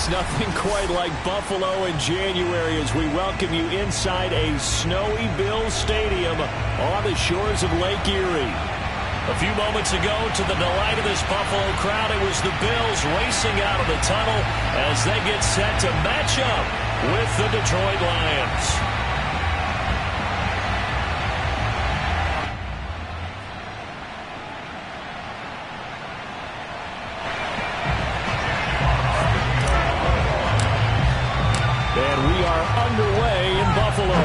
It's nothing quite like Buffalo in January as we welcome you inside a snowy Bills Stadium on the shores of Lake Erie. A few moments ago, to the delight of this Buffalo crowd, it was the Bills racing out of the tunnel as they get set to match up with the Detroit Lions. And we are underway in Buffalo.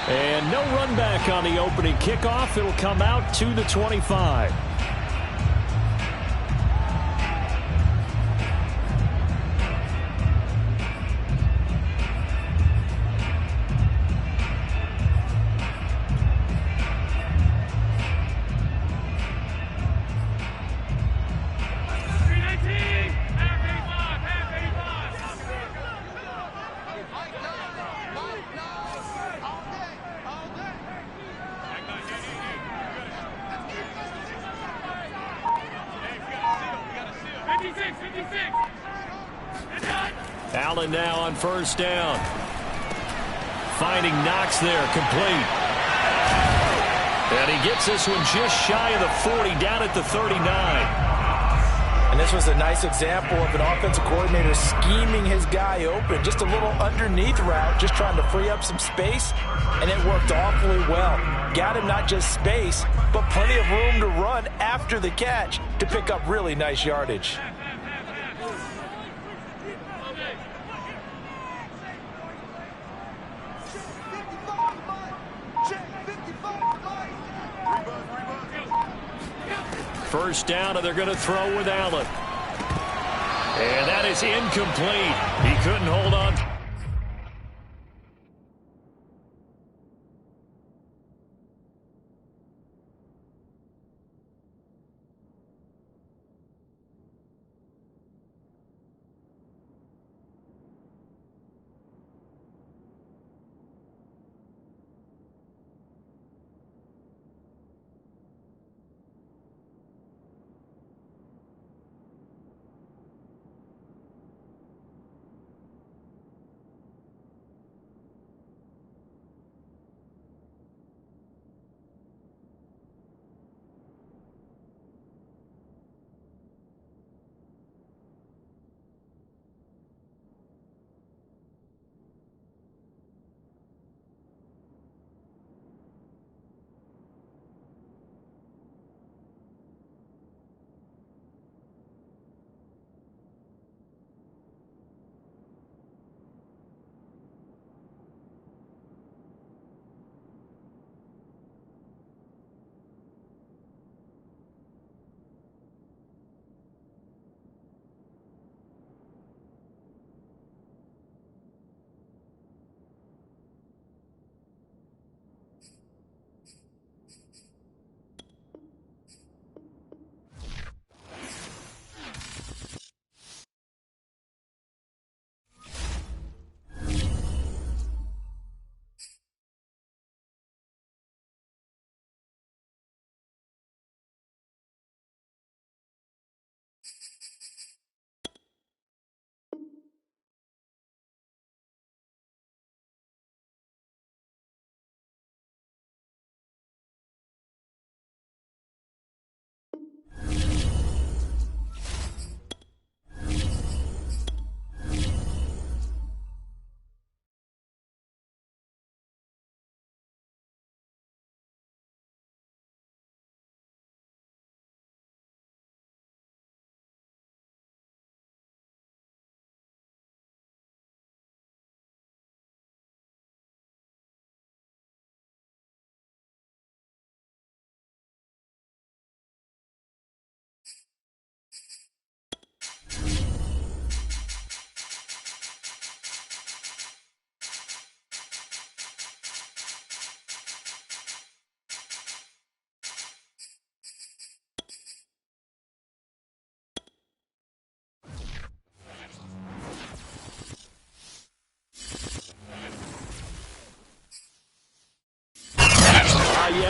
And no run back on the opening kickoff. It'll come out to the 25. Allen now on first down. Finding Knox there, complete. And he gets this one just shy of the 40, down at the 39. And this was a nice example of an offensive coordinator scheming his guy open. Just a little underneath route, just trying to free up some space, and it worked awfully well. Got him not just space, but plenty of room to run after the catch to pick up really nice yardage. First down, and they're going to throw with Allen. And that is incomplete. He couldn't hold on.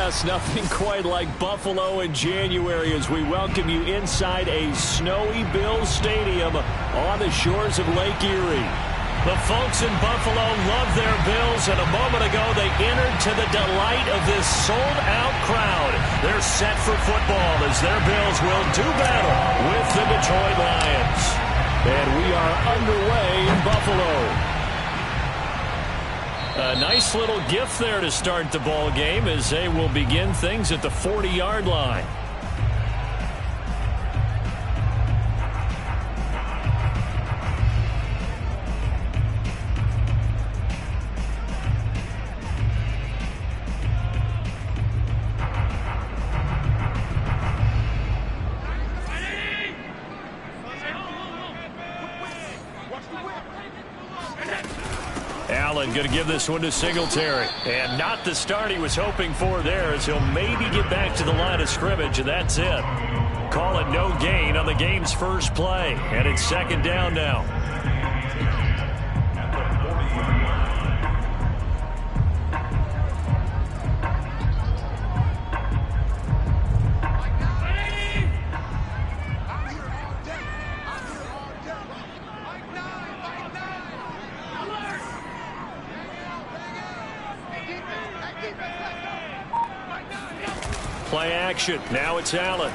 Yes, nothing quite like Buffalo in January as we welcome you inside a snowy Bills stadium on the shores of Lake Erie. The folks in Buffalo love their Bills, and a moment ago they entered to the delight of this sold-out crowd. They're set for football as their Bills will do battle with the Detroit Lions. And we are underway in Buffalo. A nice little gift there to start the ball game as they will begin things at the 40-yard line. Allen going to give this one to Singletary. And not the start he was hoping for there as he'll maybe get back to the line of scrimmage, and that's it. Call it no gain on the game's first play. And it's second down now. Play action. Now it's Allen.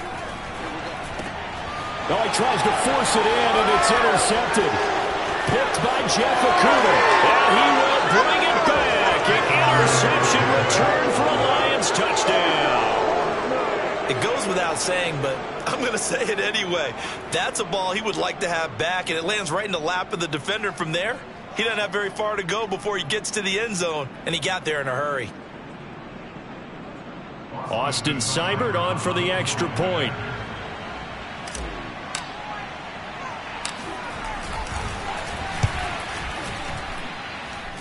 Oh, he tries to force it in, and it's intercepted. Picked by Jeff Okudah. And he will bring it back. An interception return for a Lions touchdown. It goes without saying, but I'm going to say it anyway. That's a ball he would like to have back, and it lands right in the lap of the defender from there. He doesn't have very far to go before he gets to the end zone, and he got there in a hurry. Austin Seibert on for the extra point.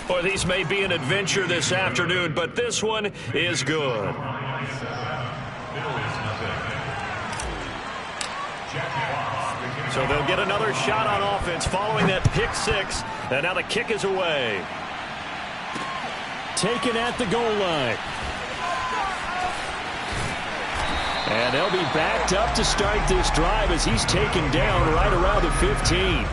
Boy, these may be an adventure this afternoon, but this one is good. So they'll get another shot on offense following that pick six, and now the kick is away. Taken at the goal line. And they'll be backed up to start this drive as he's taken down right around the 15.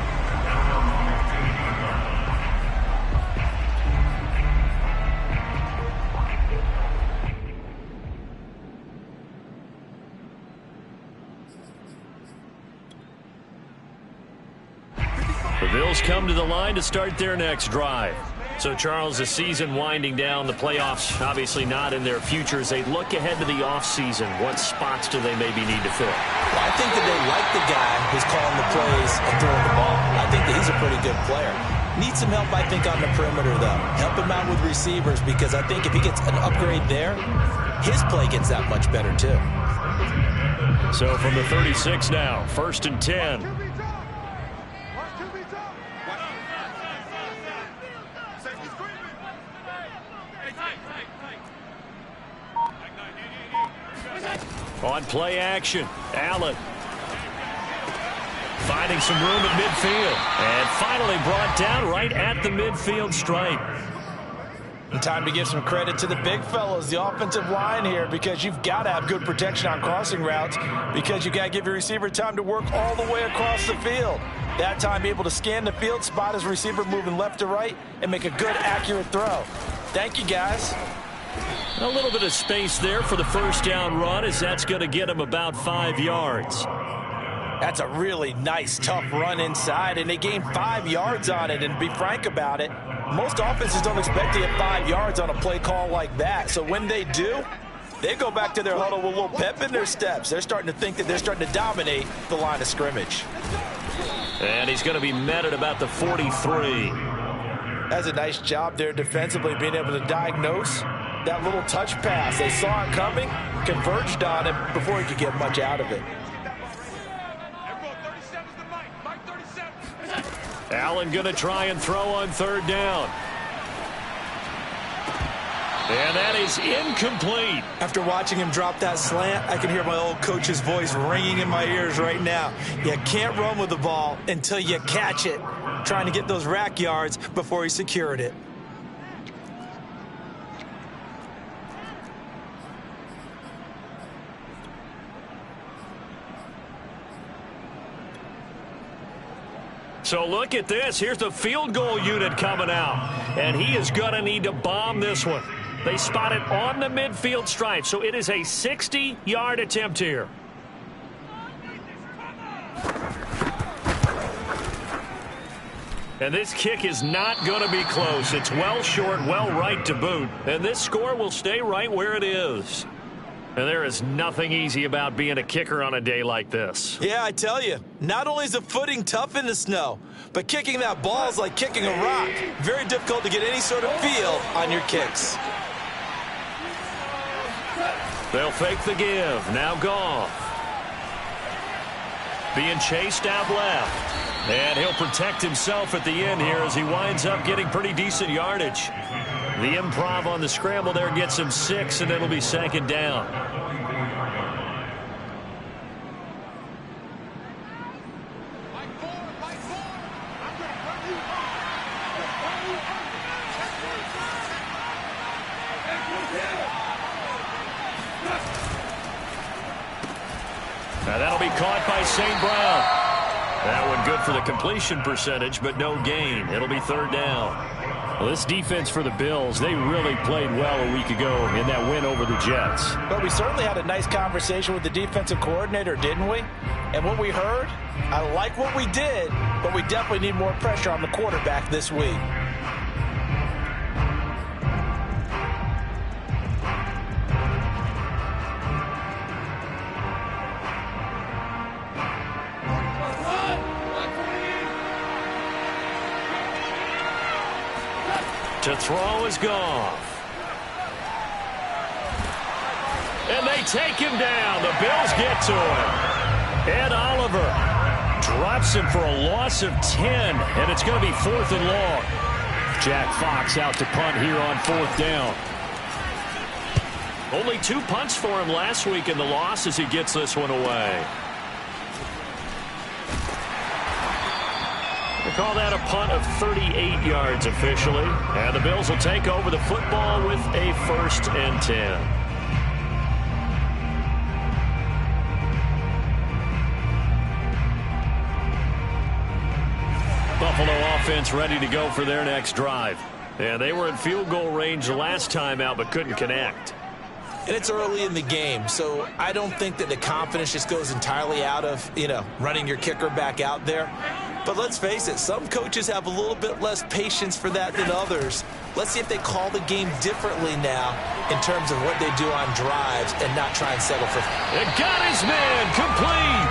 The Bills come to the line to start their next drive. So, Charles, the season winding down, the playoffs obviously not in their future. As they look ahead to the offseason, what spots do they maybe need to fill? Well, I think that they like the guy who's calling the plays and throwing the ball. I think that he's a pretty good player. Needs some help, I think, on the perimeter, though. Help him out with receivers because I think if he gets an upgrade there, his play gets that much better, too. So, from the 36 now, 1st and 10. On play action, Allen finding some room at midfield. And finally brought down right at the midfield stripe. And time to give some credit to the big fellows, the offensive line here, because you've got to have good protection on crossing routes because you've got to give your receiver time to work all the way across the field. That time be able to scan the field, spot his receiver moving left to right, and make a good, accurate throw. Thank you, guys. A little bit of space there for the first down run as that's going to get him about 5 yards. That's a really nice, tough run inside, and they gained 5 yards on it. And to be frank about it, most offenses don't expect to get 5 yards on a play call like that. So when they do, they go back to their huddle with a little pep in their steps. They're starting to think that they're starting to dominate the line of scrimmage. And he's going to be met at about the 43. That's a nice job there defensively, being able to diagnose that little touch pass. They saw it coming, converged on it before he could get much out of it. Allen going to try and throw on 3rd down. And that is incomplete. After watching him drop that slant, I can hear my old coach's voice ringing in my ears right now. You can't run with the ball until you catch it. Trying to get those rack yards before he secured it. So look at this. Here's the field goal unit coming out. And he is going to need to bomb this one. They spot it on the midfield stripe. So it is a 60-yard attempt here. And this kick is not going to be close. It's well short, well right to boot. And this score will stay right where it is. And there is nothing easy about being a kicker on a day like this. Yeah, I tell you, not only is the footing tough in the snow, but kicking that ball is like kicking a rock. Very difficult to get any sort of feel on your kicks. They'll fake the give. Now Goff. Being chased out left. And he'll protect himself at the end here as he winds up getting pretty decent yardage. The improv on the scramble there gets him 6, and it'll be 2nd down. Now that'll be caught by St. Brown. That one good for the completion percentage, but no gain. It'll be 3rd down. Well, this defense for the Bills, they really played well a week ago in that win over the Jets. But we certainly had a nice conversation with the defensive coordinator, didn't we? And what we heard, I like what we did, but we definitely need more pressure on the quarterback this week. To throw is Goff. And they take him down. The Bills get to him. Ed Oliver drops him for a loss of 10, and it's going to be 4th and long. Jack Fox out to punt here on 4th down. Only 2 punts for him last week in the loss as he gets this one away. They call that a punt of 38 yards officially. And the Bills will take over the football with a 1st and 10. Buffalo offense ready to go for their next drive. And they were in field goal range the last time out but couldn't connect. And it's early in the game, so I don't think that the confidence just goes entirely out of, running your kicker back out there. But let's face it, some coaches have a little bit less patience for that than others. Let's see if they call the game differently now in terms of what they do on drives and not try and settle for. It got his man complete.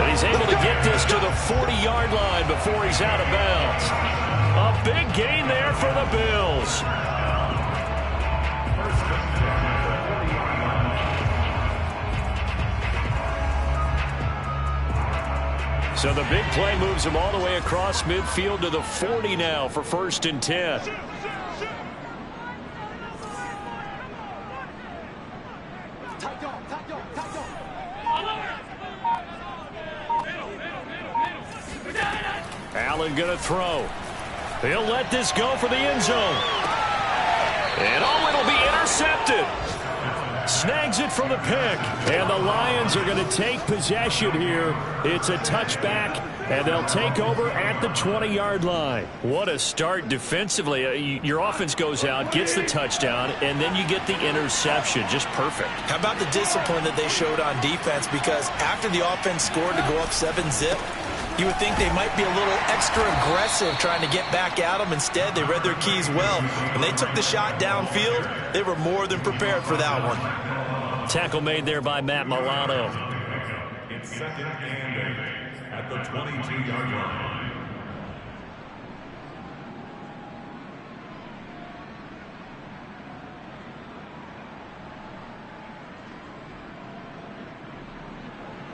And he's able to get this to the 40-yard line before he's out of bounds. A big gain there for the Bills. So the big play moves him all the way across midfield to the 40 now for 1st and 10. Allen going to throw. He'll let this go for the end zone. And it'll be intercepted. Snags it for the pick. And the Lions are going to take possession here. It's a touchback, and they'll take over at the 20-yard line. What a start defensively. Your offense goes out, gets the touchdown, and then you get the interception. Just perfect. How about the discipline that they showed on defense? Because after the offense scored to go up 7-zip, you would think they might be a little extra aggressive trying to get back at them. Instead, they read their keys well. When they took the shot downfield, they were more than prepared for that one. Tackle made there by Matt Milano. It's 2nd and 8 at the 22-yard line.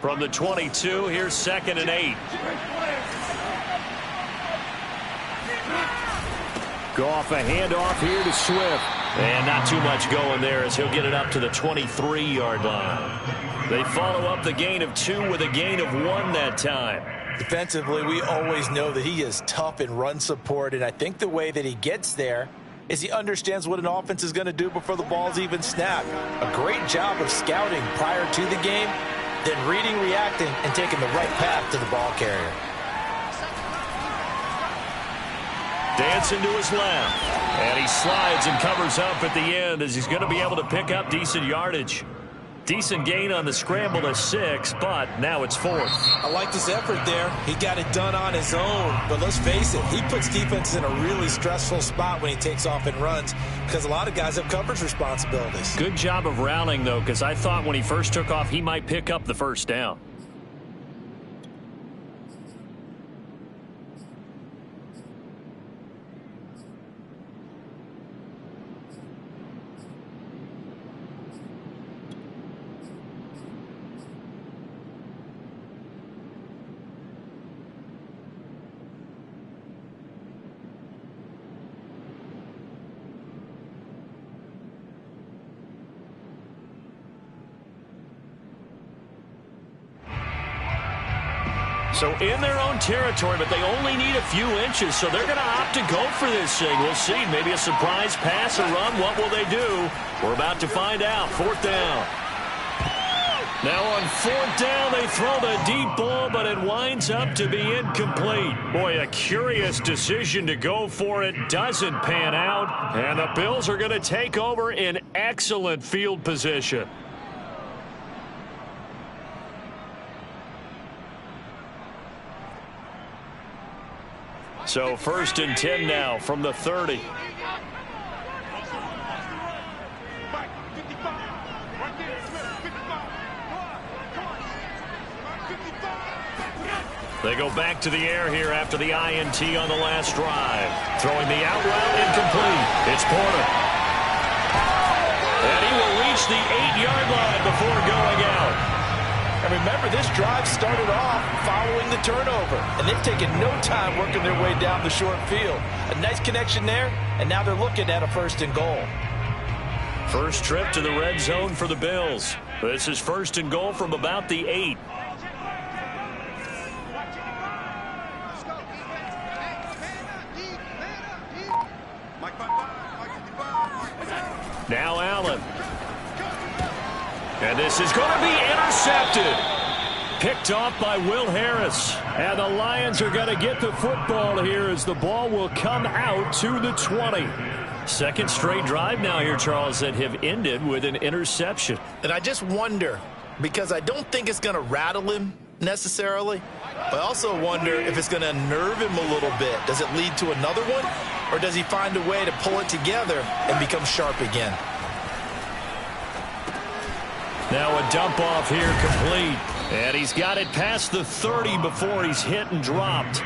From the 22, here's 2nd and 8. Goff a handoff here to Swift. And not too much going there as he'll get it up to the 23-yard line. They follow up the gain of 2 with a gain of 1 that time. Defensively, we always know that he is tough in run support, and I think the way that he gets there is he understands what an offense is going to do before the ball's even snapped. A great job of scouting prior to the game, then reading, reacting, and taking the right path to the ball carrier. Dancing to his left. And he slides and covers up at the end as he's going to be able to pick up decent yardage. Decent gain on the scramble to 6, but now it's 4th. I like his effort there. He got it done on his own. But let's face it, he puts defenses in a really stressful spot when he takes off and runs because a lot of guys have coverage responsibilities. Good job of rallying, though, because I thought when he first took off, he might pick up the first down. So in their own territory, but they only need a few inches, so they're going to opt to go for this thing. We'll see. Maybe a surprise pass or run. What will they do? We're about to find out. 4th down. Now on 4th down, they throw the deep ball, but it winds up to be incomplete. Boy, a curious decision to go for it. Doesn't pan out, and the Bills are going to take over in excellent field position. So 1st and 10 now from the 30. They go back to the air here after the INT on the last drive. Throwing the out route incomplete. It's Porter. And he will reach the 8-yard line before going out. And remember, this drive started off following the turnover, and they've taken no time working their way down the short field. A nice connection there, and now they're looking at a 1st and goal. First trip to the red zone for the Bills. This is 1st and goal from about the 8. Now Allen. And this is going to be intercepted. Picked off by Will Harris. And the Lions are going to get the football here as the ball will come out to the 20. Second straight drive now here, Charles, that have ended with an interception. And I just wonder, because I don't think it's going to rattle him necessarily, but I also wonder if it's going to nerve him a little bit. Does it lead to another one, or does he find a way to pull it together and become sharp again? Now a dump off here complete. And he's got it past the 30 before he's hit and dropped.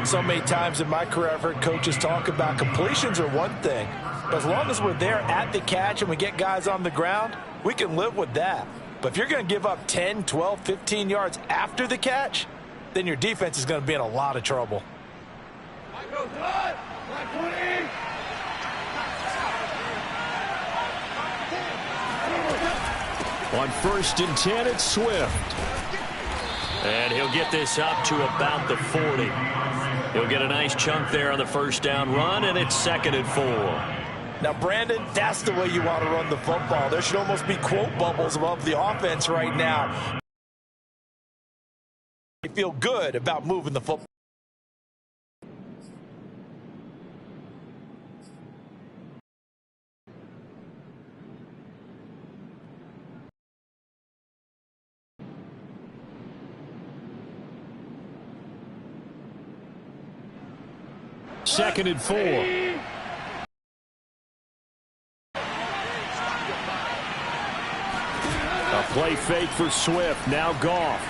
So many times in my career I've heard coaches talk about completions are one thing. But as long as we're there at the catch and we get guys on the ground, we can live with that. But if you're going to give up 10, 12, 15 yards after the catch, then your defense is going to be in a lot of trouble. On 1st and 10, it's Swift. And he'll get this up to about the 40. He'll get a nice chunk there on the first down run, and it's 2nd and 4. Now, Brandon, that's the way you want to run the football. There should almost be quote bubbles above the offense right now. They feel good about moving the football. Second and 4. A play fake for Swift. Now Goff.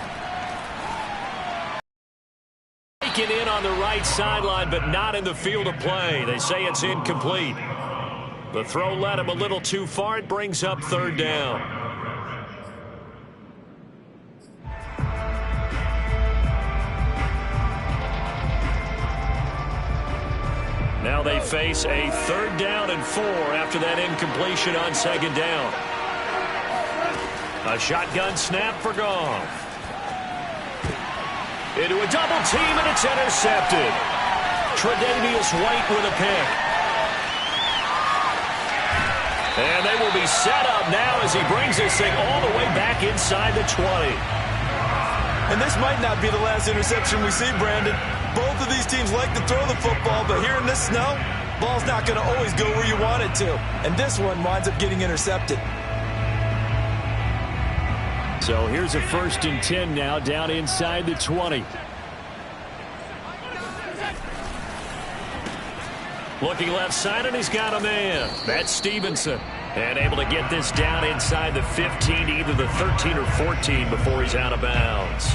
Taken in on the right sideline, but not in the field of play. They say it's incomplete. The throw led him a little too far. It brings up 3rd down. Now they face a 3rd down and 4 after that incompletion on 2nd down. A shotgun snap for Goff. Into a double team, and it's intercepted. Tre'Davious White with a pick. And they will be set up now as he brings this thing all the way back inside the 20. And this might not be the last interception we see, Brandon. Both of these teams like to throw the football, but here in the snow, ball's not going to always go where you want it to. And this one winds up getting intercepted. So here's a 1st and 10 now, down inside the 20. Looking left side, and he's got a man. That's Stevenson. And able to get this down inside the 15, either the 13 or 14 before he's out of bounds.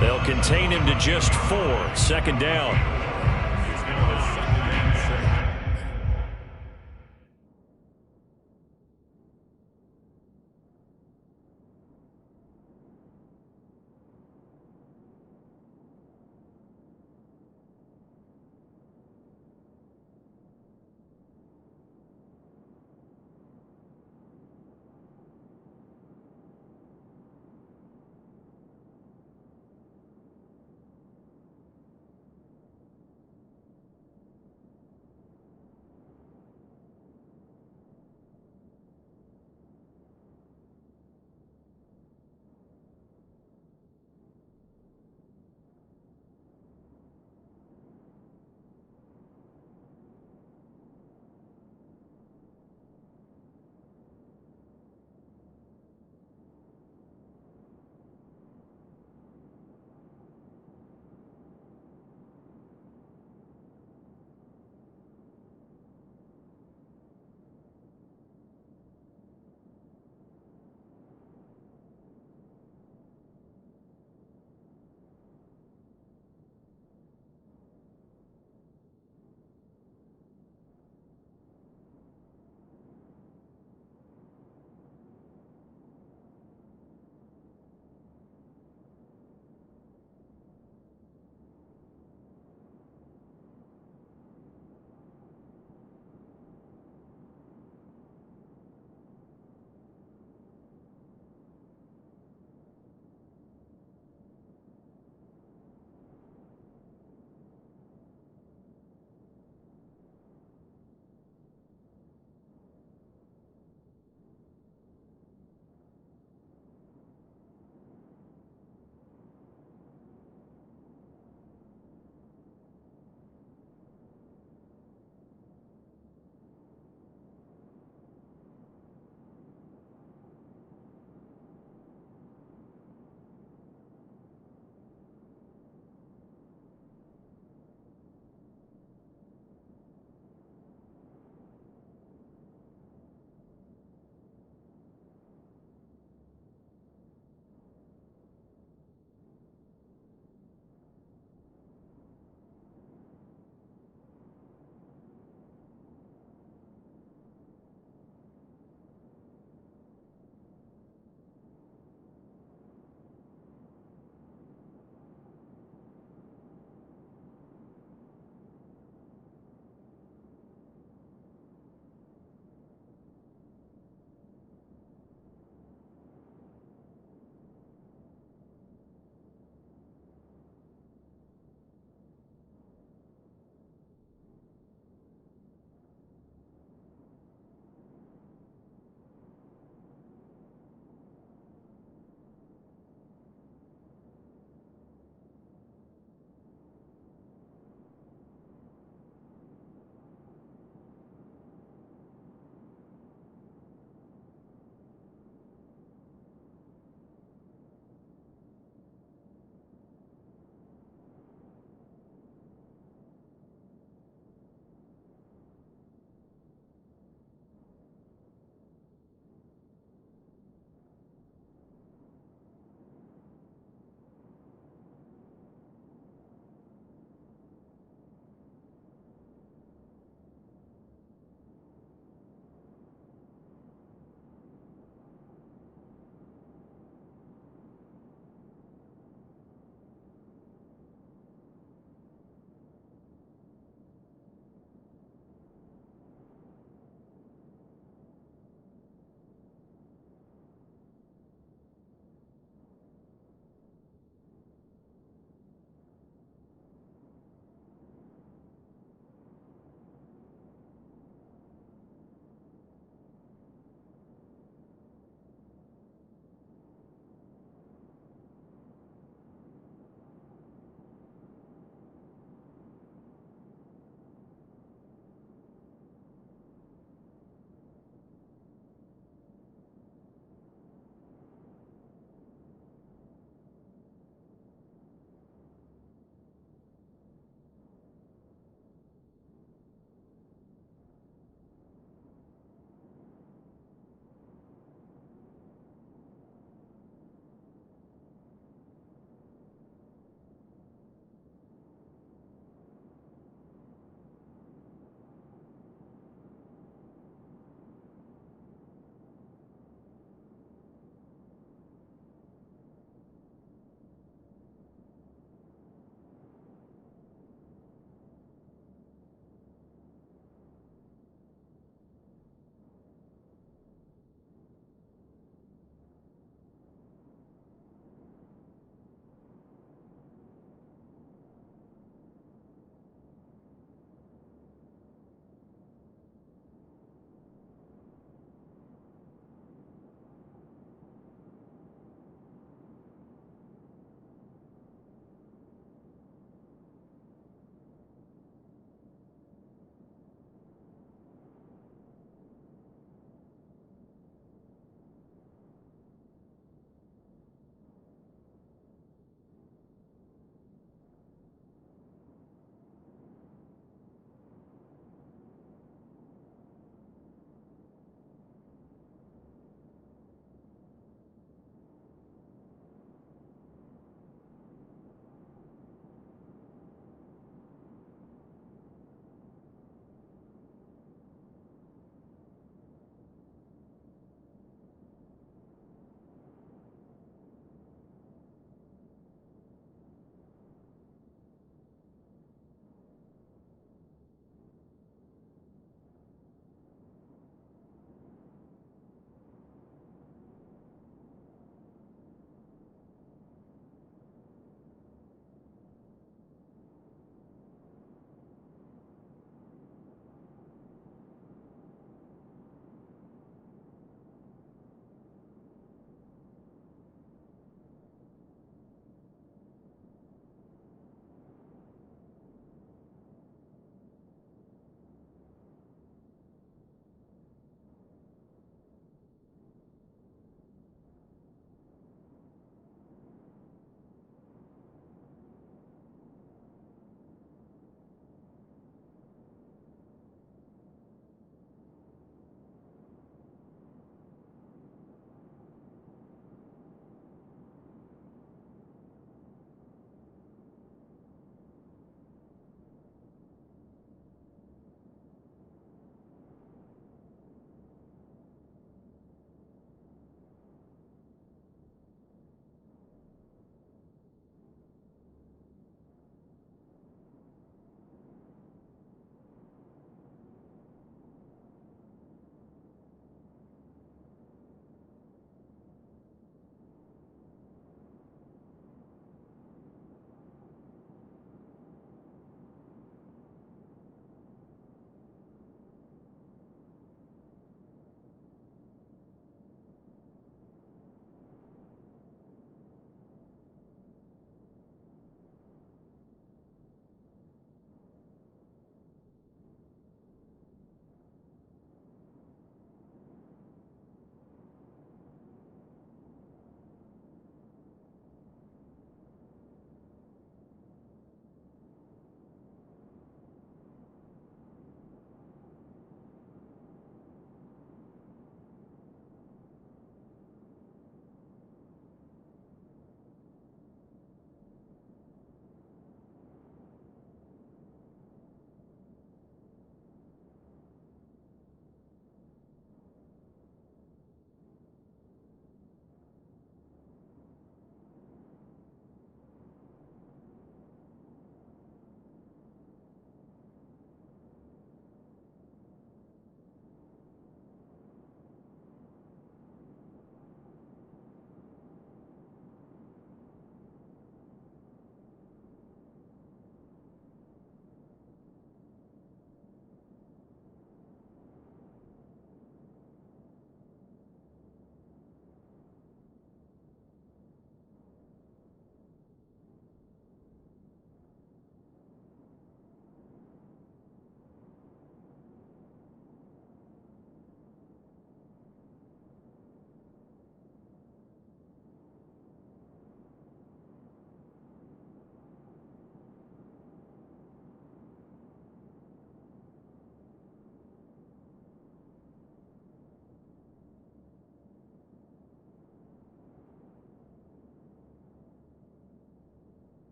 They'll contain him to just 4. 2nd down.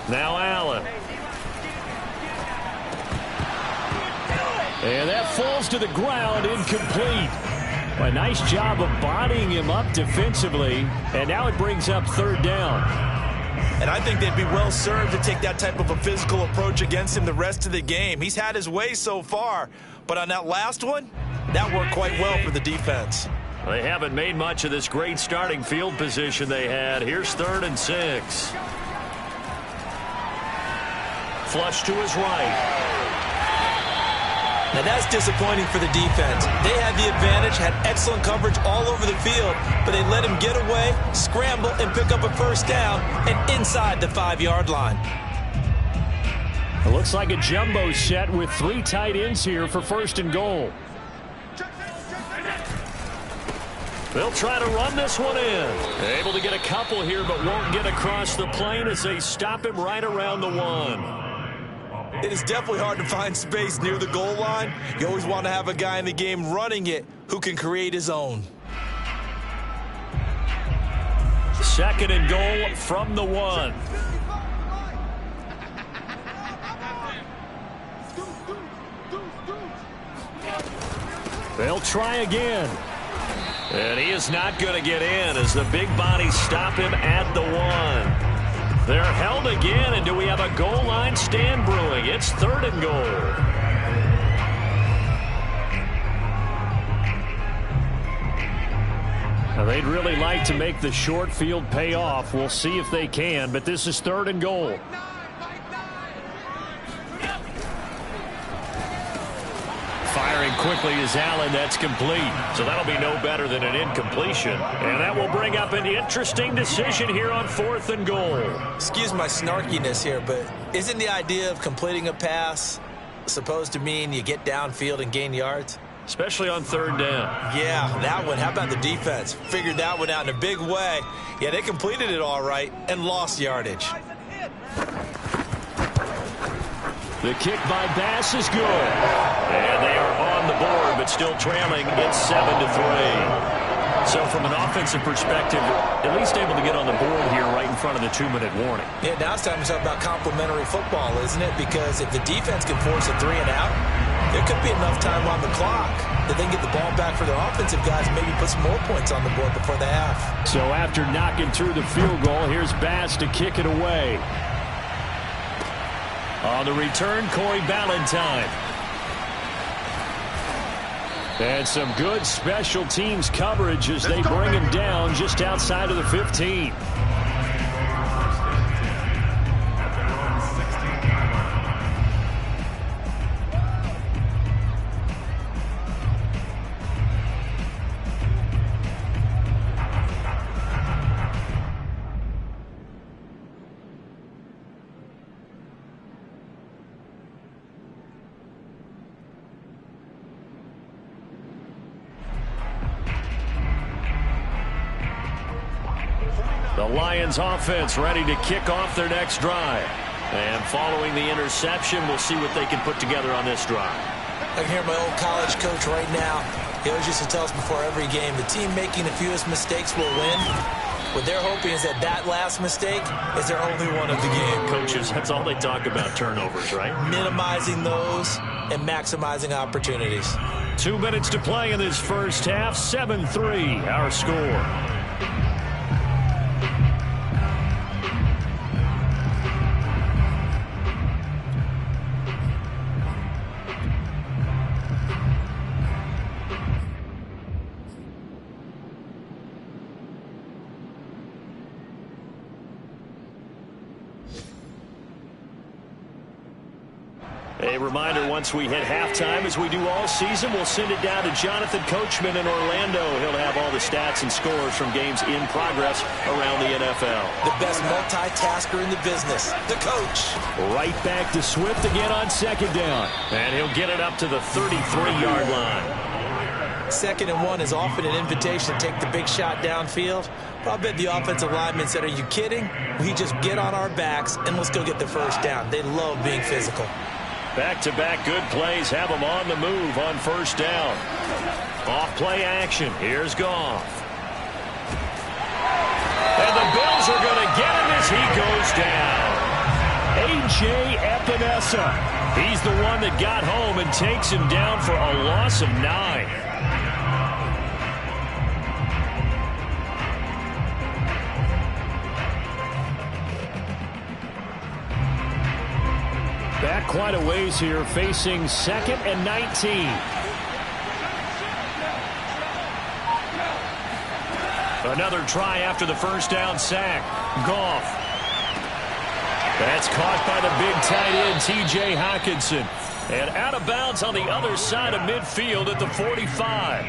Now Allen. And that falls to the ground, incomplete. A nice job of bodying him up defensively, and now it brings up third down. And I think they'd be well served to take that type of a physical approach against him the rest of the game. He's had his way so far, but on that last one, that worked quite well for the defense. They haven't made much of this great starting field position they had. Here's 3rd and 6. Flush to his right. Now that's disappointing for the defense. They had the advantage, had excellent coverage all over the field, but they let him get away, scramble, and pick up a first down, and inside the 5-yard line. It looks like a jumbo set with 3 tight ends here for 1st and goal. They'll try to run this one in. Able to get a couple here, but won't get across the plane as they stop him right around the 1. It is definitely hard to find space near the goal line. You always want to have a guy in the game running it who can create his own. 2nd and goal from the 1. They'll try again. And he is not going to get in as the big bodies stop him at the 1. They're held again, and do we have a goal line stand brewing? It's 3rd and goal. Now they'd really like to make the short field pay off. We'll see if they can, but this is 3rd and goal. Firing quickly is Allen. That's complete. So that'll be no better than an incompletion. And that will bring up an interesting decision here on 4th and goal. Excuse my snarkiness here, but isn't the idea of completing a pass supposed to mean you get downfield and gain yards? Especially on 3rd down. Yeah, that one. How about the defense? Figured that one out in a big way. Yeah, they completed it all right and lost yardage. The kick by Bass is good. And they are on the board, but still trailing. It's 7-3. So from an offensive perspective, at least able to get on the board here right in front of the 2-minute warning. Yeah, now it's time to talk about complementary football, isn't it? Because if the defense can force a 3 and out, there could be enough time on the clock that they can get the ball back for their offensive guys and maybe put some more points on the board before the half. So after knocking through the field goal, here's Bass to kick it away. On the return, Corey Ballantyne. And some good special teams coverage as they bring him down just outside of the 15. The Lions offense ready to kick off their next drive. And following the interception, we'll see what they can put together on this drive. I can hear my old college coach right now. He always used to tell us before every game, the team making the fewest mistakes will win. What they're hoping is that last mistake is their only one of the game. Coaches, that's all they talk about, turnovers, right? Minimizing those and maximizing opportunities. 2 minutes to play in this first half. 7-3, our score. A reminder, once we hit halftime, as we do all season, we'll send it down to Jonathan Coachman in Orlando. He'll have all the stats and scores from games in progress around the NFL. The best multitasker in the business, the coach. Right back to Swift again on 2nd down. And he'll get it up to the 33-yard line. 2nd and 1 is often an invitation to take the big shot downfield. But I bet the offensive linemen said, are you kidding? We just get on our backs and let's go get the first down. They love being physical. Back-to-back good plays have them on the move on 1st down. Off play action. Here's Goff. And the Bills are going to get him as he goes down. A.J. Epinesa. He's the one that got home and takes him down for a loss of 9. Back quite a ways here, facing 2nd and 19. Another try after the first down sack. Goff. That's caught by the big tight end, T.J. Hockenson. And out of bounds on the other side of midfield at the 45.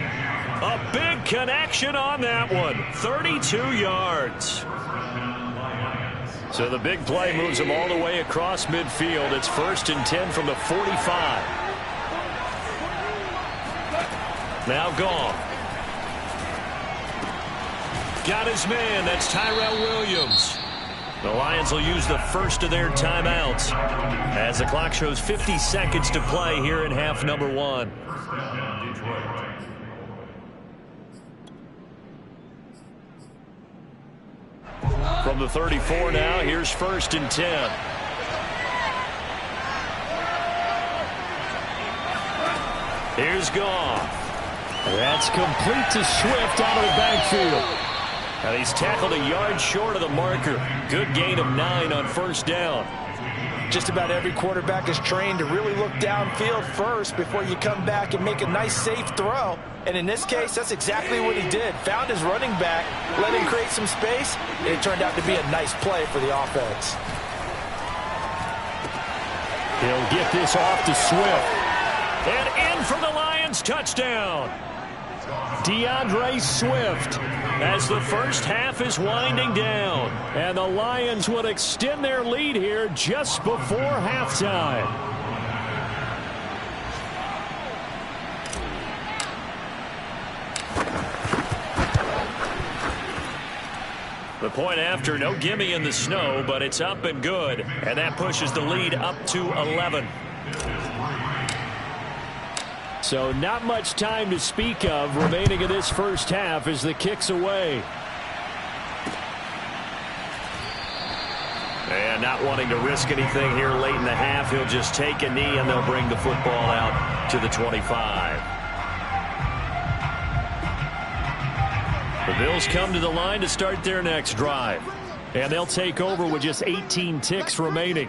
A big connection on that one. 32 yards. So the big play moves him all the way across midfield. It's 1st and 10 from the 45. Now Goff. Got his man. That's Tyrell Williams. The Lions will use the first of their timeouts as the clock shows 50 seconds to play here in half number 1. From the 34 now, here's 1st and 10. Here's Goff. That's complete to Swift out of the backfield. And he's tackled a yard short of the marker. Good gain of 9 on 1st down. Just about every quarterback is trained to really look downfield first before you come back and make a nice, safe throw. And in this case, that's exactly what he did. Found his running back, let him create some space, and it turned out to be a nice play for the offense. He'll get this off to Swift. And in for the Lions touchdown. DeAndre Swift as the first half is winding down. And the Lions would extend their lead here just before halftime. The point after, no gimme in the snow, but it's up and good. And that pushes the lead up to 11. So not much time to speak of remaining in this first half as the kick's away. And not wanting to risk anything here late in the half, he'll just take a knee and they'll bring the football out to the 25. The Bills come to the line to start their next drive. And they'll take over with just 18 ticks remaining.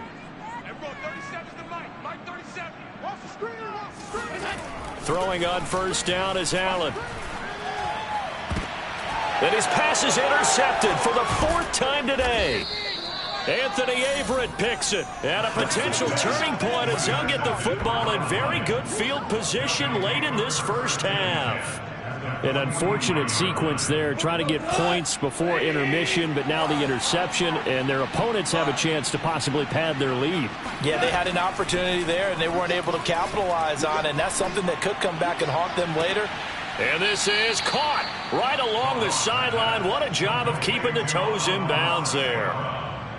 Throwing on 1st down is Allen. And his pass is intercepted for the 4th time today. Anthony Averett picks it. And a potential turning point as they'll get the football in very good field position late in this first half. An unfortunate sequence there, trying to get points before intermission, but now the interception, and their opponents have a chance to possibly pad their lead. Yeah, they had an opportunity there, and they weren't able to capitalize on it, and that's something that could come back and haunt them later. And this is caught right along the sideline. What a job of keeping the toes in bounds there.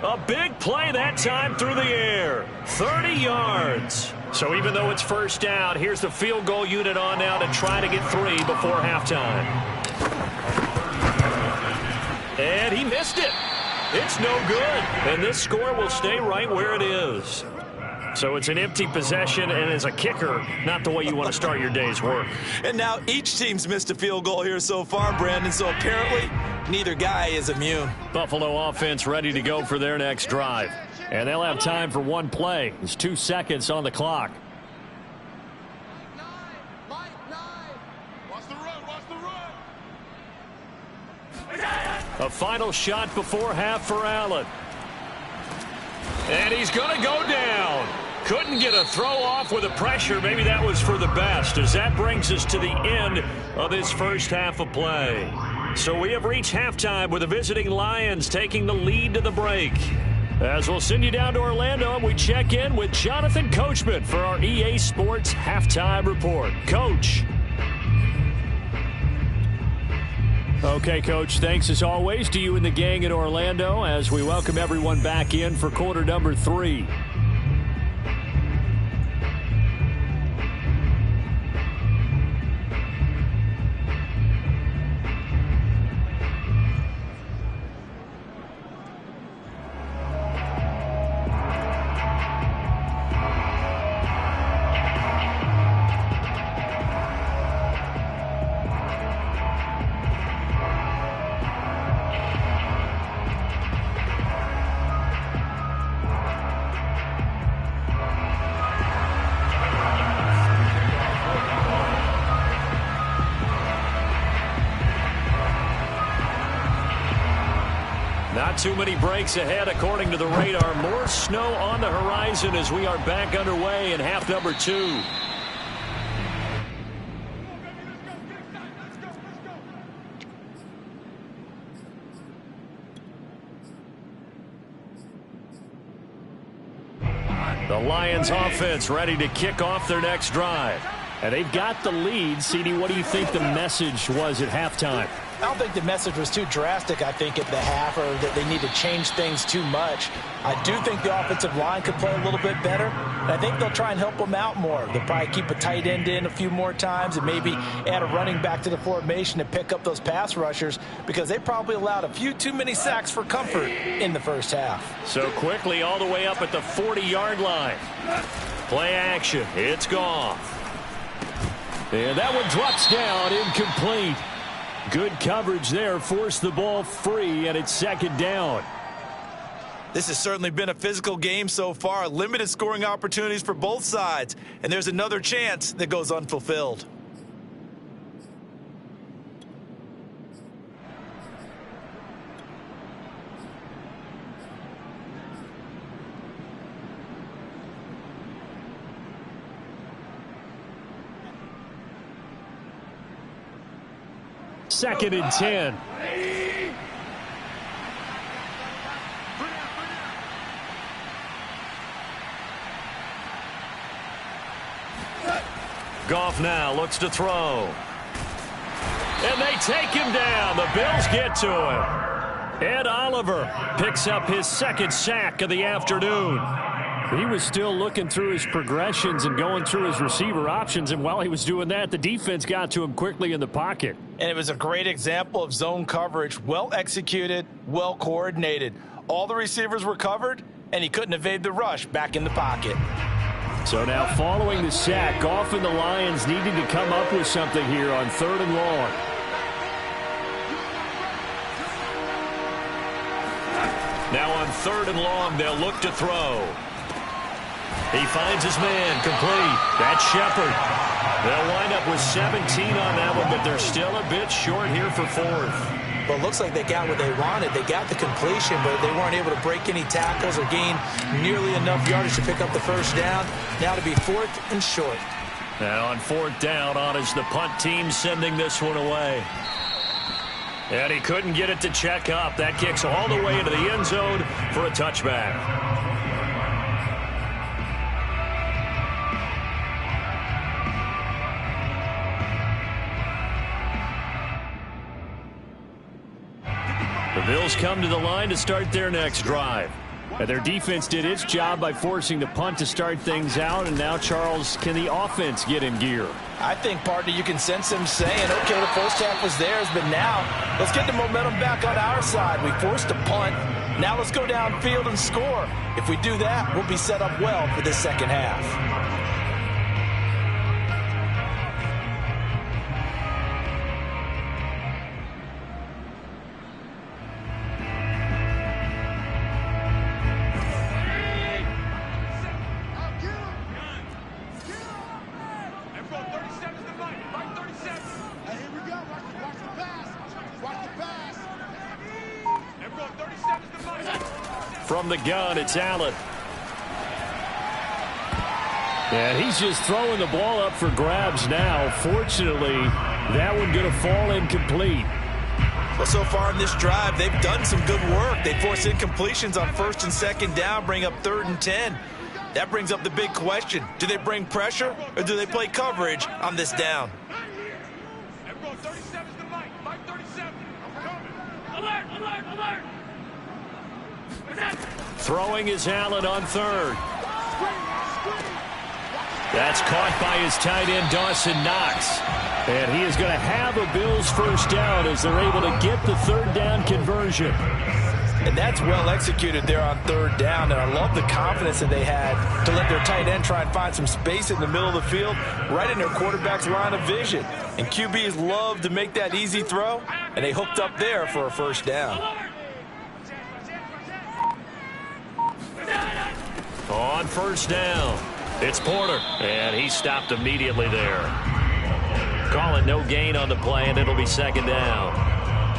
A big play that time through the air. 30 yards. So even though it's 1st down, here's the field goal unit on now to try to get 3 before halftime. And he missed it. It's no good. And this score will stay right where it is. So it's an empty possession, and as a kicker, not the way you want to start your day's work. And now each team's missed a field goal here so far, Brandon, so apparently neither guy is immune. Buffalo offense ready to go for their next drive. And they'll have time for one play. There's 2 seconds on the clock. A final shot before half for Allen. And he's going to go down. Couldn't get a throw off with the pressure. Maybe that was for the best, as that brings us to the end of this first half of play. So we have reached halftime with the visiting Lions taking the lead to the break. As we'll send you down to Orlando, and we check in with Jonathan Coachman for our EA Sports Halftime Report. Coach. Okay, Coach, thanks as always to you and the gang in Orlando as we welcome everyone back in for quarter number 3. Not too many breaks ahead according to the radar. More snow on the horizon as we are back underway in half number 2. The Lions offense ready to kick off their next drive. And they've got the lead. CD, what do you think the message was at halftime? I don't think the message was too drastic, I think, at the half, or that they need to change things too much. I do think the offensive line could play a little bit better, and I think they'll try and help them out more. They'll probably keep a tight end in a few more times and maybe add a running back to the formation to pick up those pass rushers, because they probably allowed a few too many sacks for comfort in the first half. So quickly all the way up at the 40-yard line. Play action. It's gone. And that one drops down, incomplete. Good coverage there, forced the ball free, and it's second down. This has certainly been a physical game so far. Limited scoring opportunities for both sides, and there's another chance that goes unfulfilled. Second and 10. Goff now looks to throw. And they take him down. The Bills get to him. Ed Oliver picks up his second sack of the afternoon. He was still looking through his progressions and going through his receiver options, and while he was doing that, the defense got to him quickly in the pocket. And it was a great example of zone coverage, well executed, well coordinated. All the receivers were covered, and he couldn't evade the rush back in the pocket. So now following the sack, Goff and the Lions needing to come up with something here on 3rd and long. Now on 3rd and long, they'll look to throw. He finds his man, complete. That's Shepard. They'll wind up with 17 on that one, but they're still a bit short here for 4th. Well, it looks like they got what they wanted. They got the completion, but they weren't able to break any tackles or gain nearly enough yardage to pick up the first down. Now to be 4th and short. Now on 4th down, on is the punt team sending this one away. And he couldn't get it to check up. That kicks all the way into the end zone for a touchback. The Bills come to the line to start their next drive. And their defense did its job by forcing the punt to start things out. And now, Charles, can the offense get in gear? I think, partner, you can sense them saying, okay, the first half was theirs, but now let's get the momentum back on our side. We forced a punt. Now let's go downfield and score. If we do that, we'll be set up well for this second half. From the gun, it's Allen. And he's just throwing the ball up for grabs now. Fortunately, that one going to fall incomplete. Well, so far in this drive, they've done some good work. They force incompletions on 1st and 2nd down, bring up 3rd and 10. That brings up the big question. Do they bring pressure or do they play coverage on this down? Throwing is Allen on 3rd. That's caught by his tight end, Dawson Knox. And he is going to have a Bills first down as they're able to get the 3rd down conversion. And that's well executed there on 3rd down. And I love the confidence that they had to let their tight end try and find some space in the middle of the field, right in their quarterback's line of vision. And QBs love to make that easy throw, and they hooked up there for a first down. On 1st down, it's Porter, and he stopped immediately there. Calling no gain on the play, and it'll be 2nd down.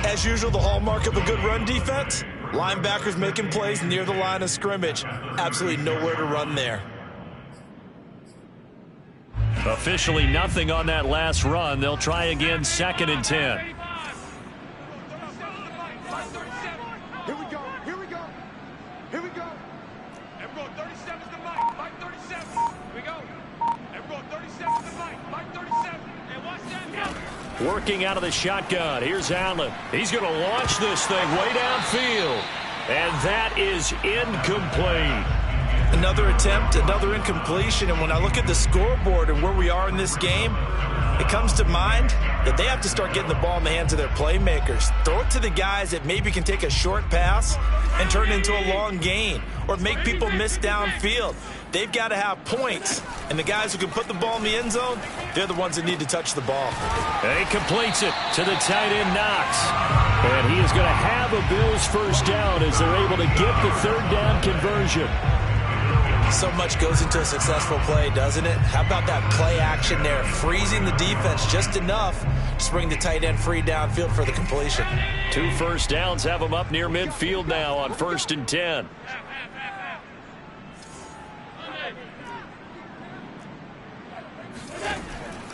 As usual, the hallmark of a good run defense, Linebackers making plays near the line of scrimmage. Absolutely nowhere to run there. Officially nothing on that last run. They'll try again, 2nd and 10. Here we go. Here we go. Here we go. Everyone, 37 is the mic. Mike 37. Here we go. Everyone, 37 is the mic. Mike 37. Hey, watch that. Working out of the shotgun. Here's Allen. He's going to launch this thing way downfield. And that is incomplete. Another attempt, another incompletion, and when I look at the scoreboard and where we are in this game, it comes to mind that they have to start getting the ball in the hands of their playmakers. Throw it to the guys that maybe can take a short pass and turn it into a long gain or make people miss downfield. They've got to have points, and the guys who can put the ball in the end zone, they're the ones that need to touch the ball. And he completes it to the tight end, Knox. And he is going to have a Bills first down as they're able to get the 3rd down conversion. So much goes into a successful play, doesn't it? How about that play action there, freezing the defense just enough to bring the tight end free downfield for the completion. 2 first downs have them up near midfield now on 1st and 10.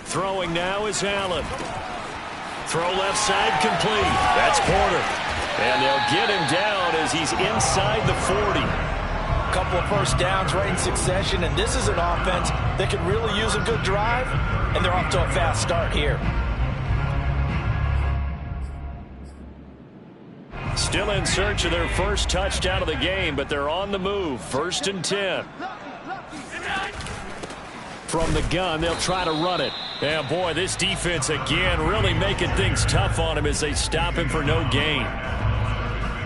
Throwing now is Allen. Throw left side complete. That's Porter. And they'll get him down as he's inside the 40. Couple of first downs right in succession, and this is an offense that could really use a good drive, and they're off to a fast start here. Still in search of their first touchdown of the game, but they're on the move. 1st and 10. From the gun, they'll try to run it. Yeah, boy, this defense again really making things tough on him as they stop him for no gain.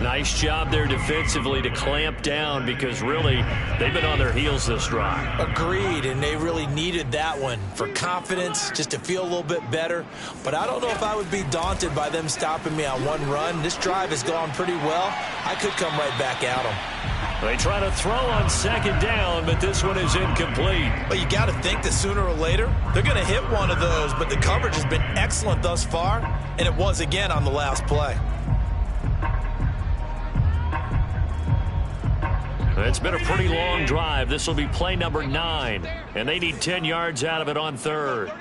Nice job there defensively to clamp down because really they've been on their heels this drive. Agreed, and they really needed that one for confidence, just to feel a little bit better. But I don't know if I would be daunted by them stopping me on one run. This drive has gone pretty well. I could come right back at them. They try to throw on 2nd down, but this one is incomplete. Well, you got to think that sooner or later they're going to hit one of those, but the coverage has been excellent thus far, and it was again on the last play. It's been a pretty long drive. This will be play number 9, and they need 10 yards out of it on 3rd.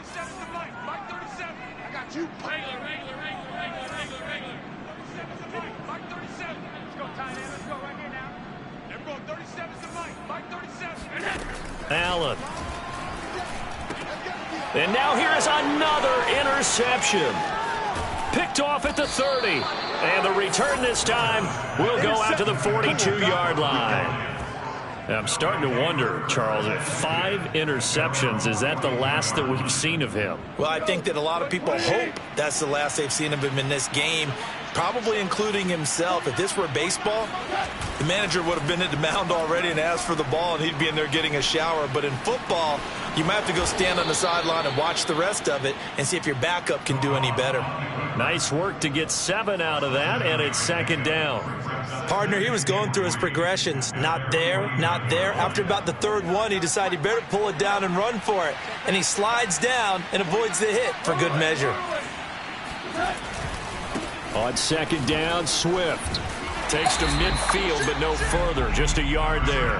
Allen. And now here is another interception. Picked off at the 30. And the return this time will go out to the 42-yard line. I'm starting to wonder, Charles, if 5 interceptions, is that the last that we've seen of him? Well, I think that a lot of people hope that's the last they've seen of him in this game, probably including himself. If this were baseball, the manager would have been at the mound already and asked for the ball, and he'd be in there getting a shower. But in football, you might have to go stand on the sideline and watch the rest of it and see if your backup can do any better. Nice work to get 7 out of that, and it's 2nd down. Partner, he was going through his progressions. Not there, not there. After about the 3rd one, he decided he better pull it down and run for it. And he slides down and avoids the hit for good measure. On 2nd down, Swift takes to midfield, but no further. Just a yard there.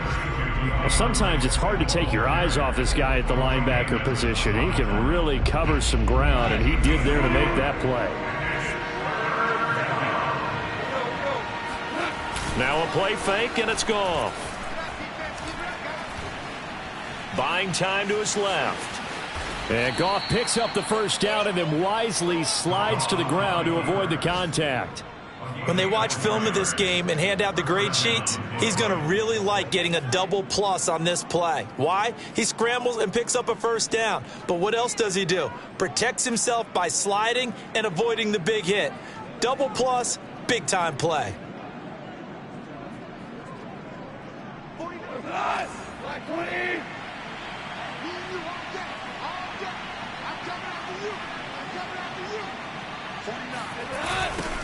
Well, sometimes it's hard to take your eyes off this guy at the linebacker position. He can really cover some ground, and he did there to make that play. Now a play fake, and it's gone. Buying time to his left. And Goff picks up the first down and then wisely slides to the ground to avoid the contact. When they watch film of this game and hand out the grade sheets, he's going to really like getting a double plus on this play. Why? He scrambles and picks up a first down. But what else does he do? Protects himself by sliding and avoiding the big hit. Double plus, big time play.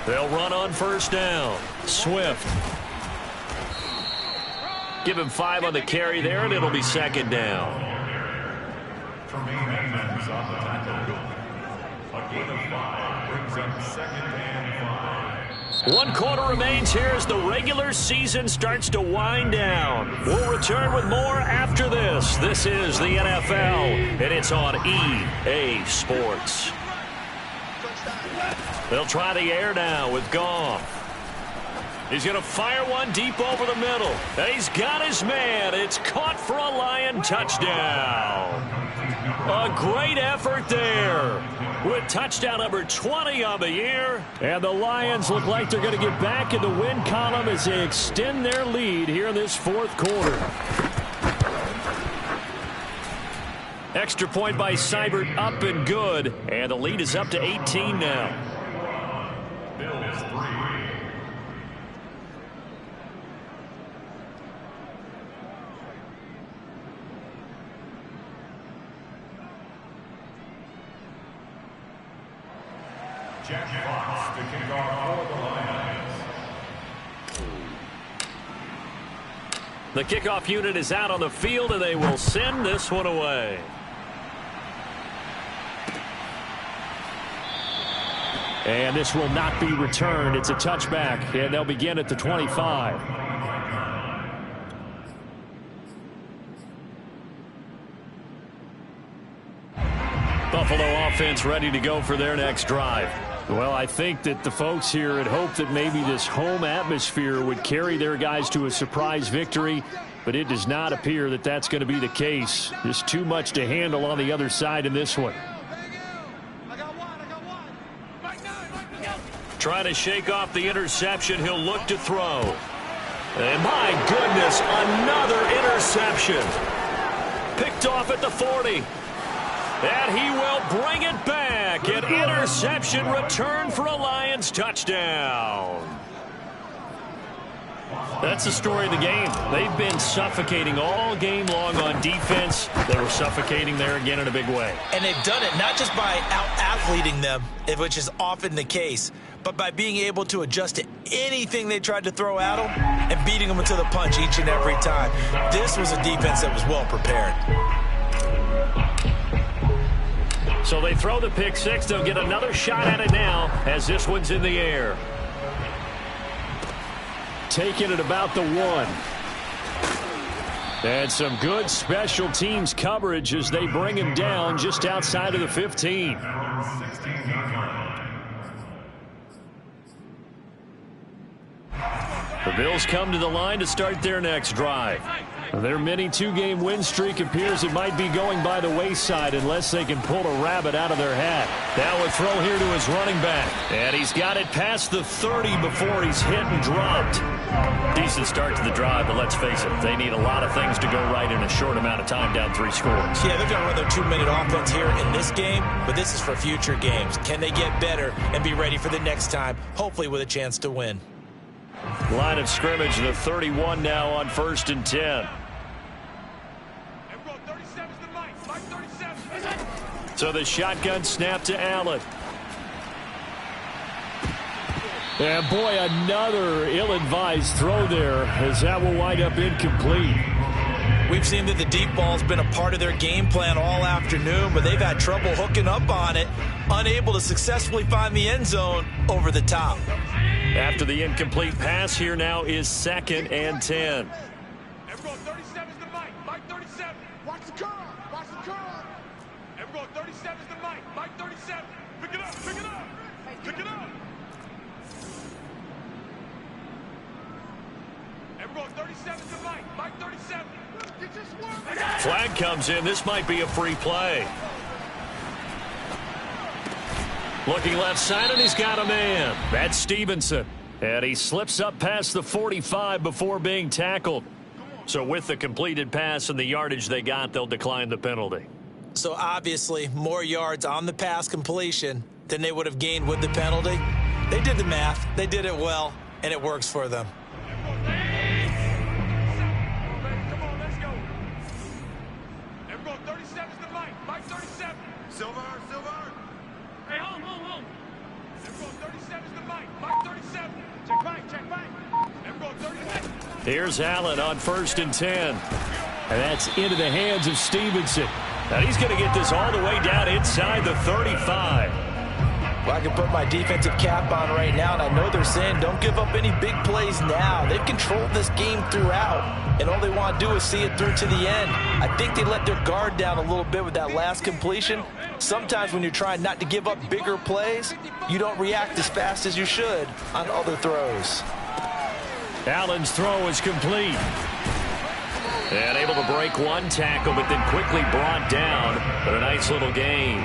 They'll run on first down. Swift. Give him 5 on the carry there, and it'll be 2nd down. Maddeenn's on the tackle. A gain of 5 brings up 2nd and 5. 1 quarter remains here as the regular season starts to wind down. We'll return with more after this. This is the NFL, and it's on EA Sports. They'll try the air now with Goff. He's going to fire one deep over the middle. And he's got his man. It's caught for a Lion touchdown. A great effort there with touchdown number 20 on the year. And the Lions look like they're going to get back in the win column as they extend their lead here in this 4th quarter. Extra point by Seibert, up and good. And the lead is up to 18 now. Bills 3. Jack Fox to kick off for the Lions. The kickoff unit is out on the field, and they will send this one away. And this will not be returned. It's a touchback, and they'll begin at the 25. Buffalo offense ready to go for their next drive. Well, I think that the folks here had hoped that maybe this home atmosphere would carry their guys to a surprise victory, but it does not appear that that's going to be the case. Just too much to handle on the other side in this one. Trying to shake off the interception. He'll look to throw. And my goodness, another interception. Picked off at the 40. And he will bring it back. An interception return for a Lions touchdown. That's the story of the game. They've been suffocating all game long on defense. They were suffocating there again in a big way. And they've done it not just by out-athleting them, which is often the case, but by being able to adjust to anything they tried to throw at them and beating them to the punch each and every time. This was a defense that was well prepared. So they throw the pick six. They'll get another shot at it now as this one's in the air. Taking it about the 1. And some good special teams coverage as they bring him down just outside of the 15. The Bills come to the line to start their next drive. Their mini 2-game win streak appears it might be going by the wayside unless they can pull a rabbit out of their hat. Now a throw here to his running back. And he's got it past the 30 before he's hit and dropped. Decent start to the drive, but let's face it, they need a lot of things to go right in a short amount of time down 3 scores. Yeah, they're going to run their 2-minute offense here in this game, but this is for future games. Can they get better and be ready for the next time, hopefully with a chance to win? Line of scrimmage, the 31 now on 1st and 10. So the shotgun snap to Allen. And boy, another ill-advised throw there as that will wind up incomplete. We've seen that the deep ball's been a part of their game plan all afternoon, but they've had trouble hooking up on it, unable to successfully find the end zone over the top. After the incomplete pass, here now is 2nd and 10. Everyone, 37 is the mic. Mike 37. Watch the curl. Watch the curl. Everyone, 37 is the mic. Mike 37. Pick it up. Pick it up. Pick it up. Everyone, 37 is the mic. Mike 37. Flag comes in. This might be a free play. Looking left side, and he's got a man. That's Stevenson. And he slips up past the 45 before being tackled. So with the completed pass and the yardage they got, they'll decline the penalty. So obviously, more yards on the pass completion than they would have gained with the penalty. They did the math. They did it well, and it works for them. Come on, let's go. Everyone, 37 is the mic. Mike 37. Silver. Hey, hold. Everyone, 37 is the mic. Mike 37. Check mic. Everyone, 37. Here's Allen on 1st and 10. And that's into the hands of Stevenson. And he's going to get this all the way down inside the 35. Well, I can put my defensive cap on right now, and I know they're saying don't give up any big plays now. They've controlled this game throughout, and all they want to do is see it through to the end. I think they let their guard down a little bit with that last completion. Sometimes when you're trying not to give up bigger plays, you don't react as fast as you should on other throws. Allen's throw is complete. And able to break one tackle, but then quickly brought down. But a nice little gain.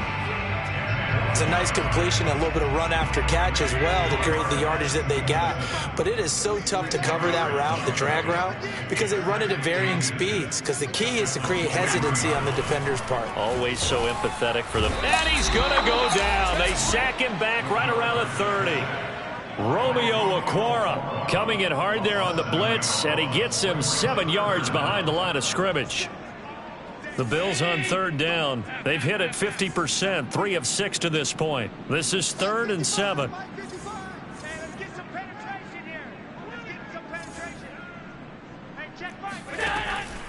It's a nice completion, a little bit of run after catch as well to create the yardage that they got. But it is so tough to cover that route, the drag route, because they run it at varying speeds. Because the key is to create hesitancy on the defender's part. Always so empathetic for them. And he's going to go down. They sack him back right around the 30. Romeo Okwara coming in hard there on the blitz, and he gets him 7 yards behind the line of scrimmage. The Bills on third down. They've hit it 50%, 3 of 6 to this point. This is 3rd and 7.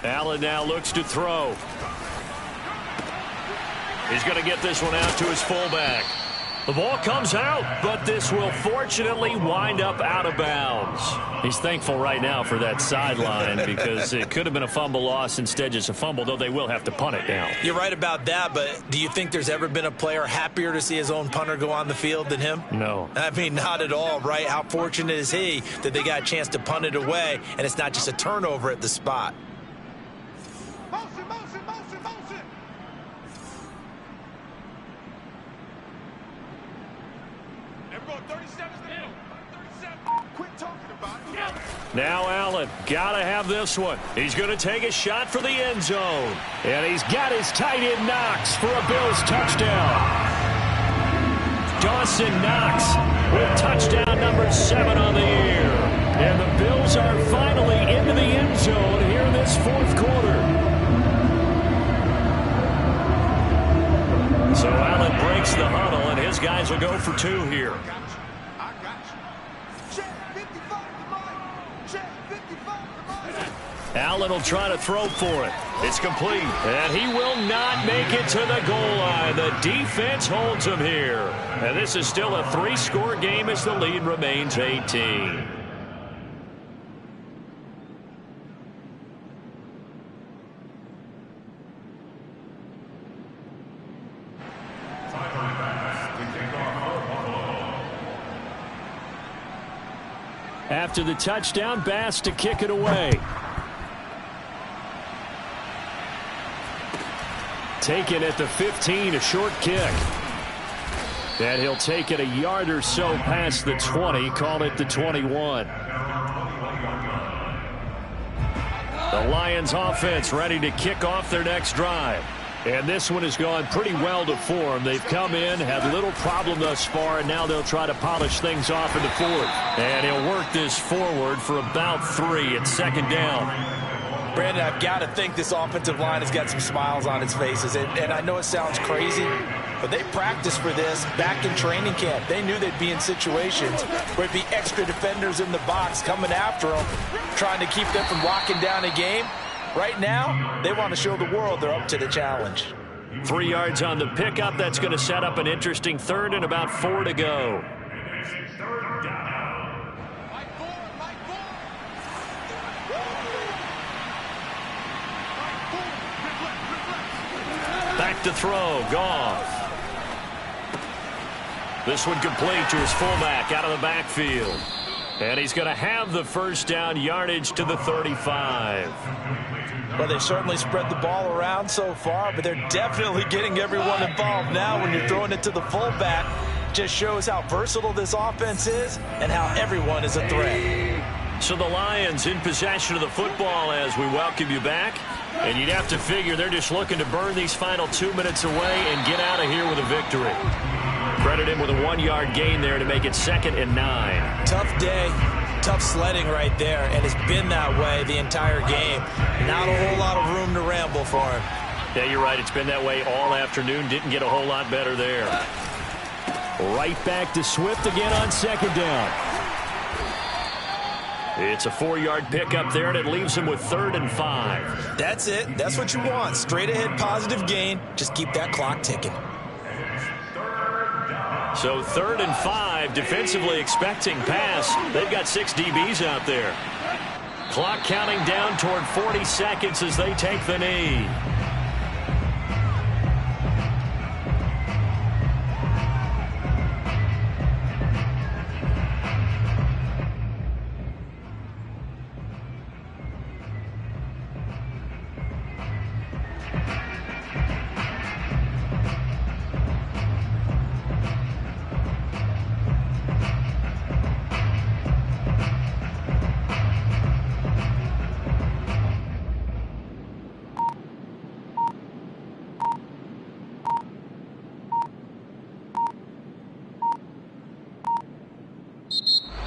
Allen now looks to throw. He's going to get this one out to his fullback. The ball comes out, but this will fortunately wind up out of bounds. He's thankful right now for that sideline because it could have been a fumble loss, instead just a fumble, though they will have to punt it now. You're right about that, but do you think there's ever been a player happier to see his own punter go on the field than him? No. I mean, not at all, right? How fortunate is he that they got a chance to punt it away, and it's not just a turnover at the spot. Motion, motion, motion, motion. Everyone, 37's the middle. 37. Quit talking about it. Now Allen, gotta have this one. He's going to take a shot for the end zone. And he's got his tight end Knox for a Bills touchdown. Dawson Knox with touchdown number 7 on the year. And the Bills are finally into the end zone here in this 4th quarter. So Allen breaks the huddle, and his guys will go for 2 here. I got you. Check 55 to mine. Check 55 to mine. Allen will try to throw for it. It's complete, and he will not make it to the goal line. The defense holds him here. And this is still a 3-score game as the lead remains 18. After the touchdown, Bass to kick it away. Taken at the 15, a short kick. And he'll take it a yard or so past the 20, call it the 21. The Lions offense ready to kick off their next drive. And this one has gone pretty well to form. They've come in, had little problem thus far, and now they'll try to polish things off in the 4th. And he'll work this forward for about 3 at 2nd down. Brandon, I've got to think this offensive line has got some smiles on its faces. And I know it sounds crazy, but they practiced for this back in training camp. They knew they'd be in situations where it'd be extra defenders in the box coming after them, trying to keep them from locking down a game. Right now, they want to show the world they're up to the challenge. 3 yards on the pickup. That's going to set up an interesting 3rd and about 4 to go. Back to throw. Goff. This one complete to his fullback out of the backfield. And he's going to have the 1st down, yardage to the 35. Well, they've certainly spread the ball around so far, but they're definitely getting everyone involved now when you're throwing it to the fullback. Just shows how versatile this offense is and how everyone is a threat. So the Lions in possession of the football as we welcome you back. And you'd have to figure they're just looking to burn these final 2 minutes away and get out of here with a victory. Credit him with a 1-yard gain there to make it 2nd and 9. Tough day, tough sledding right there, and it's been that way the entire game. Not a whole lot of room to ramble for him. Yeah, you're right. It's been that way all afternoon. Didn't get a whole lot better there. Right back to Swift again on 2nd down. It's a 4-yard pickup there, and it leaves him with 3rd and 5. That's it. That's what you want. Straight ahead positive gain. Just keep that clock ticking. So 3rd and 5, defensively expecting pass. They've got 6 DBs out there. Clock counting down toward 40 seconds as they take the knee.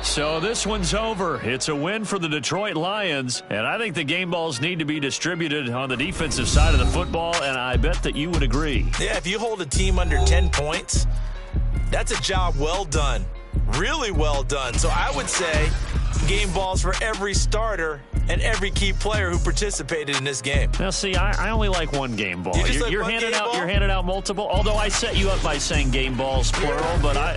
So this one's over. It's a win for the Detroit Lions, and I think the game balls need to be distributed on the defensive side of the football, and I bet that you would agree. Yeah, if you hold a team under 10 points, that's a job well done. Really well done. So I would say game balls for every starter and every key player who participated in this game. Now, see, I only like one game ball. You're handing out multiple. Although I set you up by saying game balls plural, but I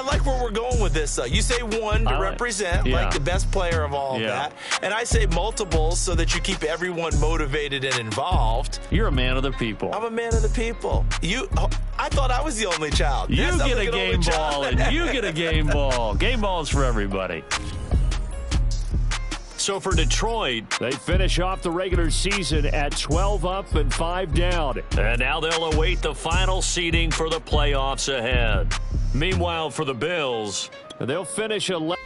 like where we're going with this. Though you say one to represent like the best player of all of that, and I say multiples so that you keep everyone motivated and involved. You're a man of the people. I'm a man of the people. I thought I was the only child. You get a game ball, and you get a game ball. Game balls for everybody. So for Detroit, they finish off the regular season at 12 up and 5 down. And now they'll await the final seeding for the playoffs ahead. Meanwhile, for the Bills, they'll finish 11.